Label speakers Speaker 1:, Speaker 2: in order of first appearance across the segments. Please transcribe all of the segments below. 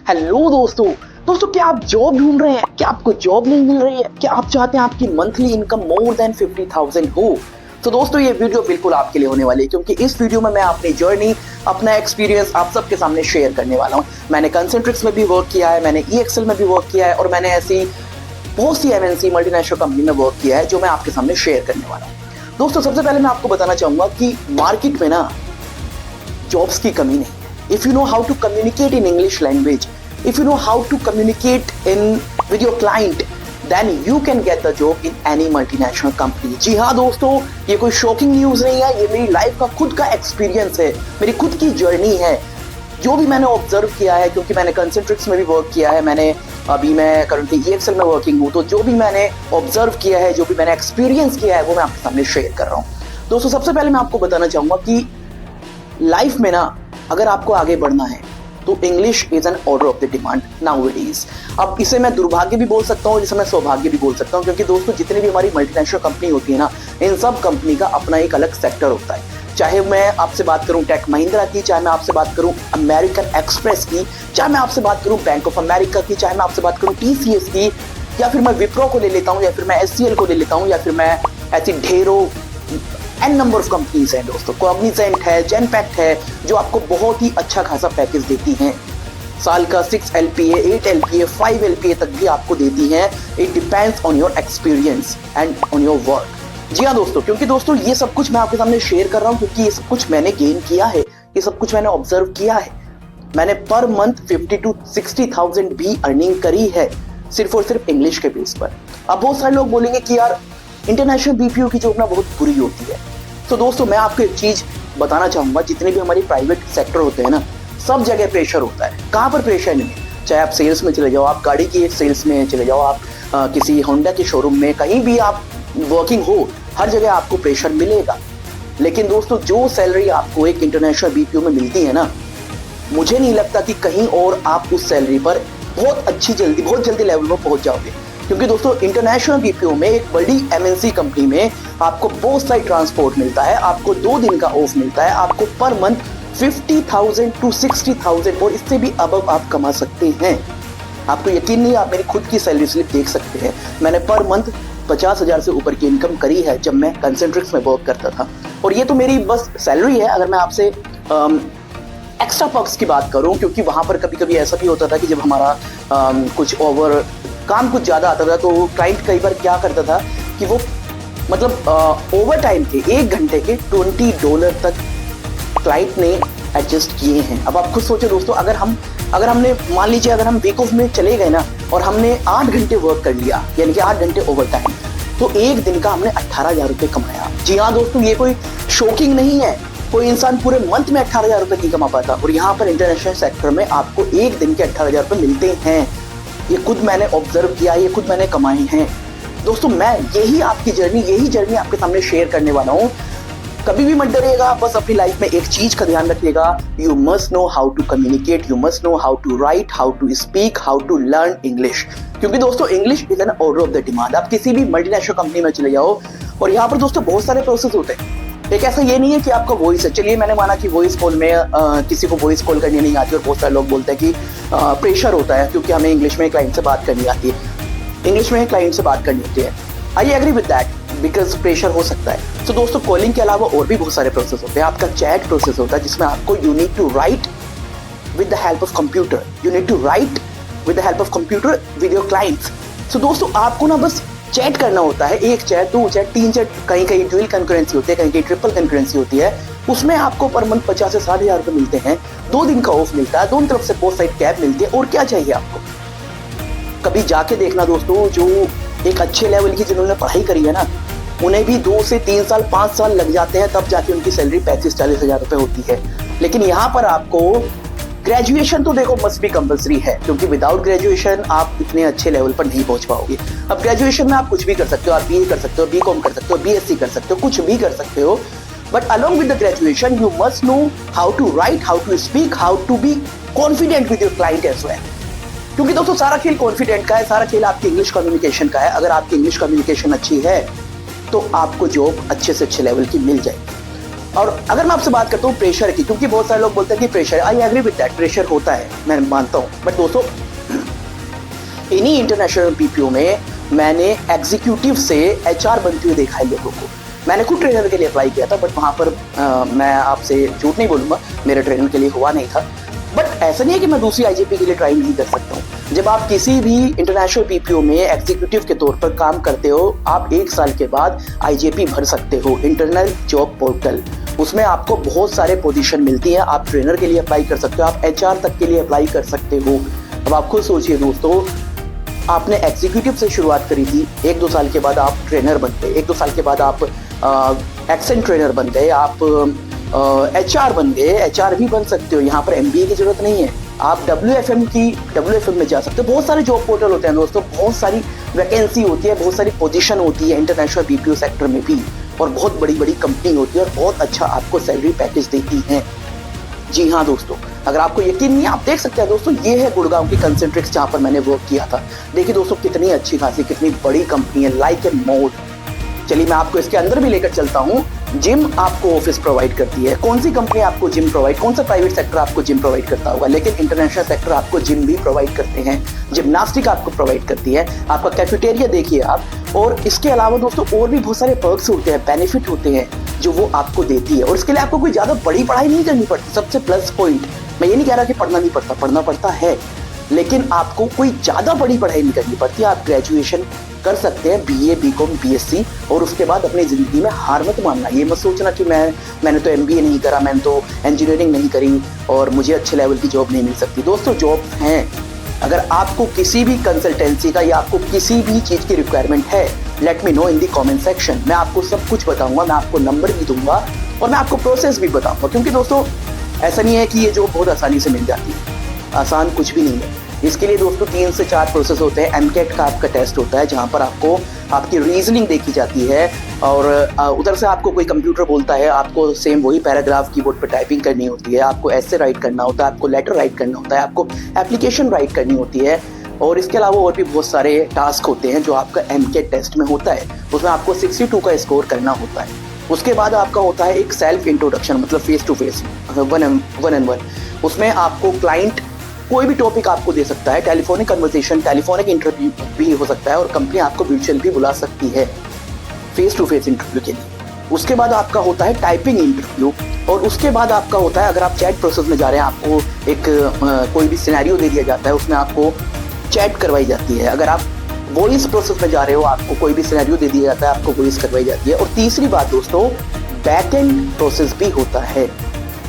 Speaker 1: Hello दोस्तों। क्या आप जॉब ढूंढ रहे हैं? क्या आपको जॉब नहीं मिल रही है? क्या आप चाहते हैं आपकी मंथली इनकम मोर देन 50,000 हो? तो दोस्तों ये वीडियो बिल्कुल आपके लिए होने वाली है, क्योंकि इस वीडियो में मैं अपनी जर्नी, अपना एक्सपीरियंस आप सबके सामने शेयर करने वाला हूं। मैंने कंसेंट्रिक्स में भी वर्क किया है, मैंने EXL में भी वर्क किया है, और मैंने ऐसी बहुत सी MNC मल्टीनेशनल कंपनी में वर्क किया है जो मैं आपके सामने शेयर करने वाला हूँ। दोस्तों सबसे पहले मैं आपको बताना चाहूंगा कि मार्केट में ना जॉब्स की कमी नहीं है। If you know how to communicate in English language, if you know how to communicate with your client, then you can get the job in any multinational company। जी हाँ दोस्तों, ये कोई शॉकिंग न्यूज नहीं है, ये मेरी लाइफ का खुद का एक्सपीरियंस है, मेरी खुद की जर्नी है, जो भी मैंने ऑब्जर्व किया है, क्योंकि मैंने कंसेंट्रिक्स में भी वर्क किया है, अभी मैं करंटली EXL में वर्किंग हूँ। तो जो भी मैंने ऑब्जर्व किया है, जो भी मैंने एक्सपीरियंस किया है, वो मैं आपके सामने शेयर कर रहा हूँ। दोस्तों सबसे पहले मैं आपको बताना चाहूंगा कि लाइफ में ना अगर आपको आगे बढ़ना है तो English is an order of the demand nowadays. अब इसे मैं दुर्भाग्य भी बोल सकता हूँ, इसे मैं सौभाग्य भी बोल सकता हूँ, क्योंकि दोस्तों जितनी भी हमारी मल्टीनेशनल कंपनी होती है ना, इन सब कंपनी का अपना एक अलग सेक्टर होता है। चाहे मैं आपसे बात करूं टेक महिंद्रा की, चाहे मैं आपसे बात करूं अमेरिकन एक्सप्रेस की, चाहे मैं आपसे बात करूं बैंक ऑफ अमेरिका की, चाहे मैं आपसे बात करूं TCS की, या फिर मैं विप्रो को ले लेता हूं, या फिर मैं SCL को ले लेता हूं, या फिर मैं ऐसी ढेरों एन नंबर ऑफ कंपनीज हैं दोस्तों। कॉग्निजेंट है, जेनपैक्ट है, जो आपको बहुत ही अच्छा खासा पैकेज देती हैं। साल का 6 LPA, 8 LPA, 5 LPA तक भी आपको देती हैं। It depends on your experience and on your work. जी हाँ दोस्तों, क्योंकि दोस्तों ये सब कुछ मैं आपके सामने शेयर कर रहा हूँ, क्योंकि ये सब कुछ मैंने गेन किया है, ये सब कुछ मैंने ऑब्जर्व किया है। मैंने पर मंथ 50 to 60,000 भी अर्निंग करी है, सिर्फ और सिर्फ इंग्लिश के बेस पर। अब बहुत सारे लोग बोलेंगे कि यार इंटरनेशनल BPO की जॉब ना बहुत बुरी होती है। तो दोस्तों मैं आपको एक चीज बताना चाहूंगा, जितने भी हमारी प्राइवेट सेक्टर होते हैं ना, सब जगह प्रेशर होता है। कहाँ पर प्रेशर नहीं है? चाहे आप सेल्स में चले जाओ, आप गाड़ी की सेल्स में चले जाओ, आप किसी होंडा के शोरूम में, कहीं भी आप वर्किंग हो, हर जगह आपको प्रेशर मिलेगा। लेकिन दोस्तों जो सैलरी आपको एक इंटरनेशनल BPO में मिलती है ना, मुझे नहीं लगता कि कहीं और आप उस सैलरी पर बहुत जल्दी लेवल पर पहुंच जाओगे। क्योंकि दोस्तों इंटरनेशनल BPO में, एक बड़ी MNC कंपनी में आपको बहुत सारी ट्रांसपोर्ट मिलता है, आपको 2 दिन का ऑफ मिलता है, आपको पर मंथ 50,000 to 60,000 और इससे भी अबव आप कमा सकते हैं। आपको यकीन नहीं, आप मेरी खुद की सैलरी स्लिप देख सकते हैं। मैंने पर मंथ 50,000 से ऊपर की इनकम करी है जब मैं कंसेंट्रिक्स में वर्क करता था। और ये तो मेरी बस सैलरी है। अगर मैं आपसे एक्स्ट्रा पर्क्स की बात करूं, क्योंकि वहां पर कभी कभी ऐसा भी होता था कि जब हमारा कुछ काम कुछ ज़्यादा आता था, तो क्लाइंट कई बार क्या करता था कि वो मतलब ओवर टाइम के 1 घंटे के $20 तक क्लाइंट ने एडजस्ट किए हैं। अब आप खुद सोचो दोस्तों, अगर हमने मान लीजिए अगर हम वीक ऑफ में चले गए ना, और हमने 8 घंटे वर्क कर लिया, यानी कि 8 घंटे ओवर टाइम, तो एक दिन का हमने 18,000 रुपये कमाया। जी हाँ दोस्तों, ये कोई शॉकिंग नहीं है। कोई इंसान पूरे मंथ में 18,000 रुपये नहीं कमा पाता, और यहाँ पर इंटरनेशनल सेक्टर में आपको एक दिन के 18,000 रुपये मिलते हैं। ये खुद मैंने ऑब्जर्व किया, ये खुद मैंने कमाए हैं। दोस्तों मैं यही जर्नी आपके सामने शेयर करने वाला हूँ। कभी भी मत डरिएगा, बस अपनी लाइफ में एक चीज का ध्यान रखिएगा, you must know how to communicate, you must know how to write, how to speak, how to learn English. क्योंकि दोस्तों English is an order of the demand. आप किसी भी मल्टीनेशनल कंपनी में चले जाओ, और यहाँ पर दोस्तों बहुत सारे प्रोसेस होते हैं। एक ऐसा ये नहीं है कि आपका वॉइस है। चलिए मैंने माना कि वॉइस कॉल में किसी को वॉइस कॉल करनी नहीं आती, और बहुत सारे लोग बोलते हैं कि प्रेशर होता है क्योंकि हमें इंग्लिश में क्लाइंट से बात करनी आती है, इंग्लिश में क्लाइंट से बात करनी होती है। I agree with that, because pressure हो सकता है। तो दोस्तों कॉलिंग के अलावा और भी बहुत सारे प्रोसेस होते हैं। आपका चैट प्रोसेस होता है, जिसमें आपको you need to write with the help of computer, you need to write with the help of computer with your clients. So दोस्तों आपको ना बस चैट करना होता है, 1 चैट, 2 चैट, 3 चैट, कहीं कहीं ड्यूअल कंकरेंसी होती है, कहीं कहीं ट्रिपल कंकरेंसी होती है। उसमें आपको पर मंथ 50 से 60,000 रुपये मिलते हैं, 2 दिन का ऑफ मिलता है, दोनों तरफ से पोस्ट साइड कैब मिलती है। और क्या चाहिए आपको? कभी जाके देखना दोस्तों, जो एक अच्छे लेवल की जिन्होंने पढ़ाई करी है ना, उन्हें भी 2 से 3 साल 5 साल लग जाते हैं, तब जाके उनकी सैलरी 35-40,000 रुपये होती है। लेकिन यहाँ पर आपको ग्रेजुएशन तो देखो मस्ट भी कंपलसरी है, क्योंकि विदाउट ग्रेजुएशन आप इतने अच्छे लेवल पर नहीं पहुंच पाओगे। अब ग्रेजुएशन में आप कुछ भी कर सकते हो, आप BA कर सकते हो, BCom कर सकते हो, BSc कर सकते हो, कुछ भी कर सकते हो, but along with the graduation you must know how to write, how to speak, how to be confident with your client as well। क्योंकि दोस्तों सारा खेल कॉन्फिडेंट का है, सारा खेल आपकी इंग्लिश कम्युनिकेशन का है। अगर आपकी इंग्लिश कम्युनिकेशन अच्छी है तो आपको जॉब अच्छे से अच्छे लेवल की मिल जाएगी। और अगर मैं आपसे बात करता हूँ प्रेशर की, क्योंकि बहुत सारे लोग बोलते हैं कि pressure, I agree with that, pressure होता है, मैं मानता हूँ। बट दोस्तों इन्हीं इंटरनेशनल बीपीओ में मैंने एग्जीक्यूटिव से एचआर बनते हुए देखा है लोगों को। मैंने खुद ट्रेनर के लिए अप्लाई किया था, बट वहाँ पर मैं आपसे झूठ नहीं बोलूँगा, मेरे ट्रेनर के लिए हुआ नहीं था। बट ऐसा नहीं है कि मैं दूसरी आईजीपी के लिए ट्राई नहीं कर सकता हूँ। जब आप किसी भी इंटरनेशनल बीपीओ में एग्जीक्यूटिव के तौर पर काम करते हो, आप 1 साल के बाद आईजीपी भर सकते हो, इंटरनल जॉब पोर्टल। उसमें आपको बहुत सारे पोजीशन मिलती है। आप ट्रेनर के लिए अप्लाई कर सकते हो, आप एचआर तक के लिए अप्लाई कर सकते हो। अब आप खुद सोचिए दोस्तों, आपने एग्जीक्यूटिव से शुरुआत करी थी, 1-2 साल के बाद आप ट्रेनर बन गए, 1-2 साल के बाद आप एक्सेंट ट्रेनर बन गए, आप एचआर बन गए, एचआर भी बन सकते हो। यहाँ पर एमबीए की जरूरत नहीं है, आप डब्ल्यूएफएम में जा सकते हो। बहुत सारे जॉब पोर्टल होते हैं दोस्तों, बहुत सारी वैकेंसी होती है, बहुत सारी पोजीशन होती है इंटरनेशनल बीपीओ सेक्टर में भी, और बहुत बड़ी बड़ी कंपनी होती है और बहुत अच्छा आपको सैलरी पैकेज देती है। जी हाँ दोस्तों, अगर आपको यकीन नहीं है, आप देख सकते हैं दोस्तों, ये है गुड़गांव की कंसेंट्रिक्स जहाँ पर मैंने वर्क किया था। देखिए दोस्तों, कितनी अच्छी खासी, कितनी बड़ी कंपनी है, लाइक ए मोड। चलिए मैं आपको इसके अंदर भी लेकर चलता हूँ। जिम आपको ऑफिस प्रोवाइड करती है। कौन सी कंपनी आपको जिम प्रोवाइड, कौन सा प्राइवेट सेक्टर आपको जिम प्रोवाइड करता होगा, लेकिन इंटरनेशनल सेक्टर आपको जिम भी प्रोवाइड करते हैं, जिम्नास्टिक आपको प्रोवाइड करती है, आपका कैफेटेरिया देखिए आप। और इसके अलावा दोस्तों और भी बहुत सारे पर्क्स होते हैं, बेनिफिट होते हैं जो वो आपको देती है, और इसके लिए आपको कोई ज्यादा बड़ी पढ़ाई नहीं करनी पड़ती। सबसे प्लस पॉइंट, मैं ये नहीं कह रहा कि पढ़ना नहीं पड़ता, पढ़ना पड़ता है, लेकिन आपको कोई ज्यादा बड़ी पढ़ाई नहीं करनी पड़ती। आप ग्रेजुएशन कर सकते हैं, बीए, बीकॉम, बीएससी, और उसके बाद अपनी जिंदगी में हार मत मानना। ये मत सोचना कि मैंने तो एमबीए नहीं करा, मैंने तो इंजीनियरिंग नहीं करी और मुझे अच्छे लेवल की जॉब नहीं मिल सकती। दोस्तों जॉब हैं। अगर आपको किसी भी कंसल्टेंसी का या आपको किसी भी चीज की रिक्वायरमेंट है, लेट मी नो इन दी कमेंट सेक्शन। मैं आपको सब कुछ बताऊंगा, मैं आपको नंबर भी दूंगा और मैं आपको प्रोसेस भी बताऊंगा, क्योंकि दोस्तों ऐसा नहीं है कि ये जॉब बहुत आसानी से मिल जाती है, आसान कुछ भी नहीं है। इसके लिए दोस्तों 3 से 4 प्रोसेस होते हैं। एमकेट का आपका टेस्ट होता है, जहां पर आपको आपकी रीजनिंग देखी जाती है, और उधर से आपको कोई कंप्यूटर बोलता है, आपको सेम वही पैराग्राफ कीबोर्ड पर टाइपिंग करनी होती है, आपको ऐसे राइट करना होता है, आपको लेटर राइट करना होता है, आपको एप्लीकेशन राइट करनी होती है, और इसके अलावा और भी बहुत सारे टास्क होते हैं जो आपका एमकेट टेस्ट में होता है। उसमें आपको 62 का स्कोर करना होता है। उसके बाद आपका होता है एक सेल्फ इंट्रोडक्शन, मतलब फेस टू फेस, 1-on-1। उसमें आपको क्लाइंट कोई भी टॉपिक आपको दे सकता है, टेलीफोनिक कन्वर्सेशन, टेलीफोनिक इंटरव्यू भी हो सकता है, और कंपनी आपको वर्चुअल भी बुला सकती है फेस टू फेस इंटरव्यू के लिए। उसके बाद आपका होता है टाइपिंग इंटरव्यू, और उसके बाद आपका होता है, अगर आप चैट प्रोसेस में जा रहे हैं, आपको एक कोई भी सिनेरियो दे दिया जाता है, उसमें आपको चैट करवाई जाती है। अगर आप वॉइस प्रोसेस में जा रहे हो, आपको कोई भी सिनेरियो दे दिया जाता है, आपको वॉइस करवाई जाती है। और तीसरी बात दोस्तों, बैक एंड प्रोसेस भी होता है।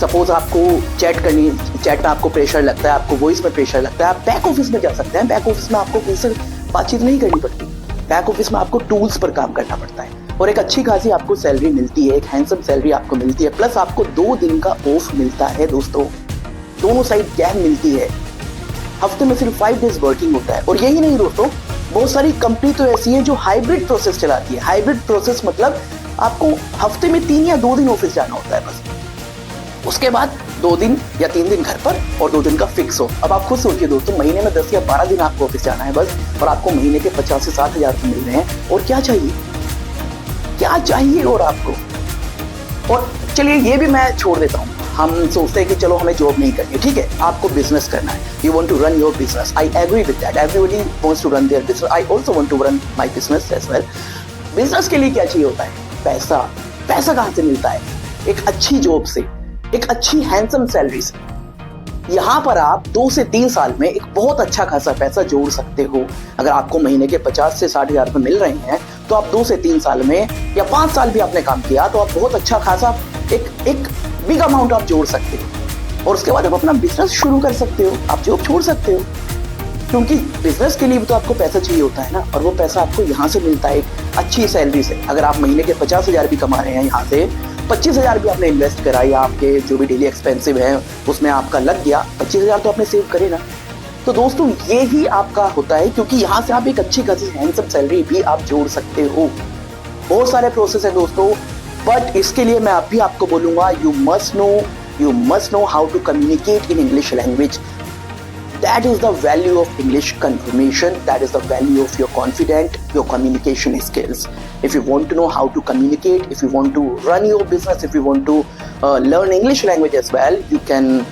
Speaker 1: सपोज आपको चैट में आपको प्रेशर लगता है, आपको वॉइस में प्रेशर लगता है, आप बैक ऑफिस में जा सकते हैं। बैक ऑफिस में आपको किसी से बातचीत नहीं करनी पड़ती, बैक ऑफिस में आपको टूल्स पर काम करना पड़ता है, और एक अच्छी खासी आपको सैलरी मिलती है, एक हैंडसम सैलरी आपको मिलती है, प्लस आपको 2 दिन का ऑफ मिलता है दोस्तों, दोनों साइड गैप मिलती है। हफ्ते में सिर्फ 5 डेज वर्किंग होता है। और यही नहीं दोस्तों, बहुत सारी कंपनी तो ऐसी है जो हाइब्रिड प्रोसेस चलाती है। हाइब्रिड प्रोसेस मतलब आपको हफ्ते में 3 या 2 दिन ऑफिस जाना होता है बस, उसके बाद 2 दिन या 3 दिन घर पर और 2 दिन का फिक्स हो। अब आप खुद सोचिए दोस्तों, महीने में 10 या 12 दिन आपको ऑफिस जाना है बस, और आपको महीने के 50 से 60 हजार मिल रहे हैं। और क्या चाहिए, क्या चाहिए और आपको। और चलिए ये भी मैं छोड़ देता हूँ, हम सोचते हैं कि चलो हमें जॉब नहीं करनी, ठीक है, आपको बिजनेस करना है, you want to run your business, I agree with that, everybody wants to run their business, I also want to run my business as well. Business के लिए क्या चाहिए होता है, पैसा। पैसा कहाँ से मिलता है, एक अच्छी जॉब से, एक अच्छी हैंडसम सैलरी से। यहाँ पर आप 2 से 3 साल में एक बहुत अच्छा खासा पैसा जोड़ सकते हो। अगर आपको महीने के 50 से 60 हजार रुपए मिल रहे हैं, तो आप 2 से 3 साल में या 5 साल भी आपने काम किया, तो आप बहुत अच्छा खासा एक बिग अमाउंट आप जोड़ सकते हो, और उसके बाद आप अपना बिजनेस शुरू कर सकते हो, आप जॉब छोड़ सकते हो, क्योंकि बिजनेस के लिए भी तो आपको पैसा चाहिए होता है ना, और वो पैसा आपको यहाँ से मिलता है एक अच्छी सैलरी से। अगर आप महीने के 50 हजार भी कमा रहे हैं, यहाँ से 25 हजार भी आपने इन्वेस्ट करा, या आपके जो भी डेली एक्सपेंसिव है उसमें आपका लग गया, 25 हजार तो आपने सेव करे ना। तो दोस्तों ये ही आपका होता है, क्योंकि यहाँ से आप एक अच्छी खासी हैंडसम सैलरी भी आप जोड़ सकते हो। बहुत सारे प्रोसेस है दोस्तों, बट इसके लिए मैं अभी आपको बोलूंगा, you must know how to communicate in English language. That is the value of English confirmation. That is the value of your confidence, your communication skills. If you want to know how to communicate, if you want to run your business, if you want to learn English language as well, you can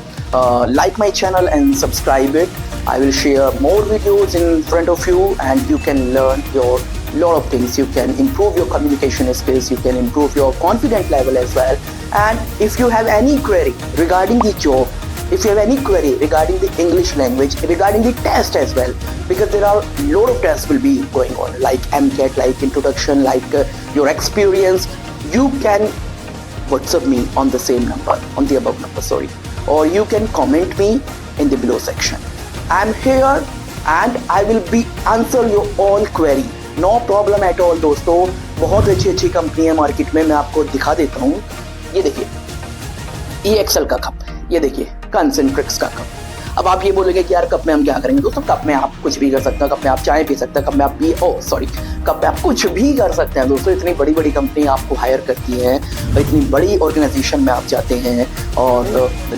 Speaker 1: like my channel and subscribe it. I will share more videos in front of you, and you can learn your lot of things. You can improve your communication skills, you can improve your confidence level as well. And if you have any query regarding the job, if you have any query regarding the English language, regarding the test as well, because there are a lot of tests will be going on, like MCAT, like introduction, like your experience, you can WhatsApp me on the same number, on the above number, sorry, or you can comment me in the below section. I am here and I will be answer your all query. No problem at all दोस्तों. बहुत अच्छी company है market में, मैं आपको दिखा देता हूँ. ये देखिए EXL का कप, ये देखिए कंसेंट्रिक्स का कप. अब आप ये बोलोगे कि यार कप में हम क्या करेंगे दोस्तों. कप में आप कुछ भी कर सकते हैं, कप में आप चाय पी सकते हैं, कप में आप कप में आप कुछ भी कर सकते हैं दोस्तों. इतनी बड़ी बड़ी कंपनी आपको हायर करती है, इतनी बड़ी ऑर्गेनाइजेशन में आप जाते हैं और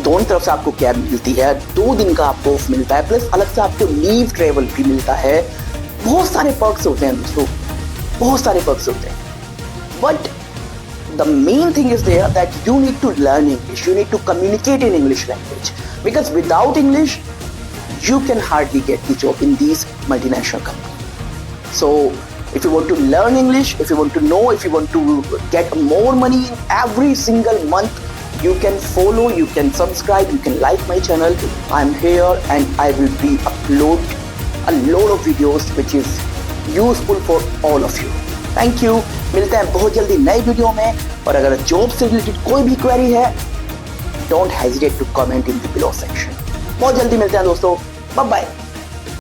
Speaker 1: दोनों तरफ से आपको कैब मिलती है, 2 दिन का आपको ऑफ मिलता है, प्लस अलग से आपको लीव ट्रेवल भी मिलता है. बहुत सारे पर्क्स होते हैं दोस्तों, बहुत सारे पर्क्स होते हैं. But the main thing is there that you need to learn English, you need to communicate in English language, because without English you can hardly get the job in these multinational companies. So if you want to learn English, if you want to know, if you want to get more money every single month, you can follow, you can subscribe, you can like my channel. I'm here and I will be upload a lot of videos which is useful for all of you. Thank you. मिलते हैं बहुत जल्दी नए video में. और अगर job से related कोई भी क्वेरी है, don't hesitate to comment in the below section. बहुत जल्दी मिलते हैं दोस्तों. Bye bye.